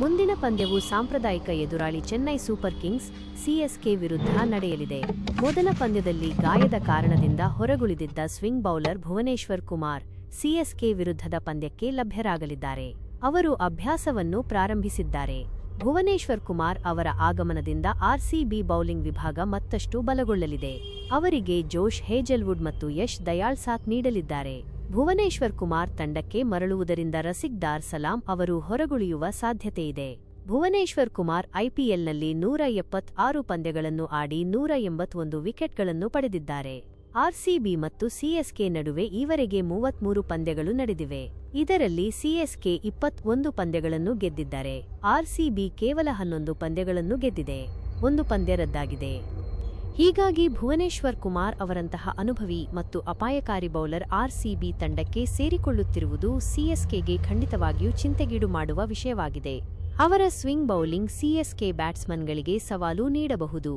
ಮುಂದಿನ ಪಂದ್ಯವು ಸಾಂಪ್ರದಾಯಿಕ ಎದುರಾಳಿ ಚೆನ್ನೈ ಸೂಪರ್ ಕಿಂಗ್ಸ್ ಸಿಎಸ್ಕೆ ವಿರುದ್ಧ ನಡೆಯಲಿದೆ. ಮೊದಲ ಪಂದ್ಯದಲ್ಲಿ ಗಾಯದ ಕಾರಣದಿಂದ ಹೊರಗುಳಿದಿದ್ದ swing bowler Bhuvneshwar Kumar CSK ವಿರುದ್ಧದ ಪಂದ್ಯಕ್ಕೆ ಲಭ್ಯರಾಗಲಿದ್ದಾರೆ. ಅವರು ಅಭ್ಯಾಸವನ್ನು ಪ್ರಾರಂಭಿಸಿದ್ದಾರೆ. ಭುವನೇಶ್ವರ್ ಕುಮಾರ್ ಅವರ ಆಗಮನದಿಂದ ಆರ್ಸಿಬಿ ಬೌಲಿಂಗ್ ವಿಭಾಗ ಮತ್ತಷ್ಟು ಬಲಗೊಳ್ಳಲಿದೆ. ಅವರಿಗೆ ಜೋಶ್ ಹೇಜಲ್ವುಡ್ ಮತ್ತು ಯಶ್ ದಯಾಳ್ ಸಾಥ್ ನೀಡಲಿದ್ದಾರೆ. ಭುವನೇಶ್ವರ್ ಕುಮಾರ್ ತಂಡಕ್ಕೆ ಮರಳುವುದರಿಂದ ರಸಿಕ್ ದಾರ್ ಸಲಾಂ ಅವರು ಹೊರಗುಳಿಯುವ ಸಾಧ್ಯತೆಯಿದೆ. ಭುವನೇಶ್ವರ್ ಕುಮಾರ್ ಐಪಿಎಲ್ನಲ್ಲಿ 176 ಪಂದ್ಯಗಳನ್ನು ಆಡಿ 181 ವಿಕೆಟ್ಗಳನ್ನು ಪಡೆದಿದ್ದಾರೆ. ಆರ್ಸಿಬಿ ಮತ್ತು ಸಿಎಸ್ಕೆ ನಡುವೆ ಈವರೆಗೆ 33 ಪಂದ್ಯಗಳು ನಡೆದಿವೆ. ಇದರಲ್ಲಿ ಸಿಎಸ್ಕೆ 21 ಪಂದ್ಯಗಳನ್ನು ಗೆದ್ದಿದ್ದರೆ ಆರ್ಸಿಬಿ ಕೇವಲ 11 ಪಂದ್ಯಗಳನ್ನು ಗೆದ್ದಿದೆ. 1 ಪಂದ್ಯ ರದ್ದಾಗಿದೆ. ಹೀಗಾಗಿ ಭುವನೇಶ್ವರ್ ಕುಮಾರ್ ಅವರಂತಹ ಅನುಭವಿ ಮತ್ತು ಅಪಾಯಕಾರಿ ಬೌಲರ್ ಆರ್ಸಿಬಿ ತಂಡಕ್ಕೆ ಸೇರಿಕೊಳ್ಳುತ್ತಿರುವುದು ಸಿಎಸ್ಕೆಗೆ ಖಂಡಿತವಾಗಿಯೂ ಚಿಂತೆಗೀಡು ಮಾಡುವ ವಿಷಯವಾಗಿದೆ. ಅವರ ಸ್ವಿಂಗ್ ಬೌಲಿಂಗ್ ಸಿಎಸ್ಕೆ ಬ್ಯಾಟ್ಸ್ಮನ್ಗಳಿಗೆ ಸವಾಲು ನೀಡಬಹುದು.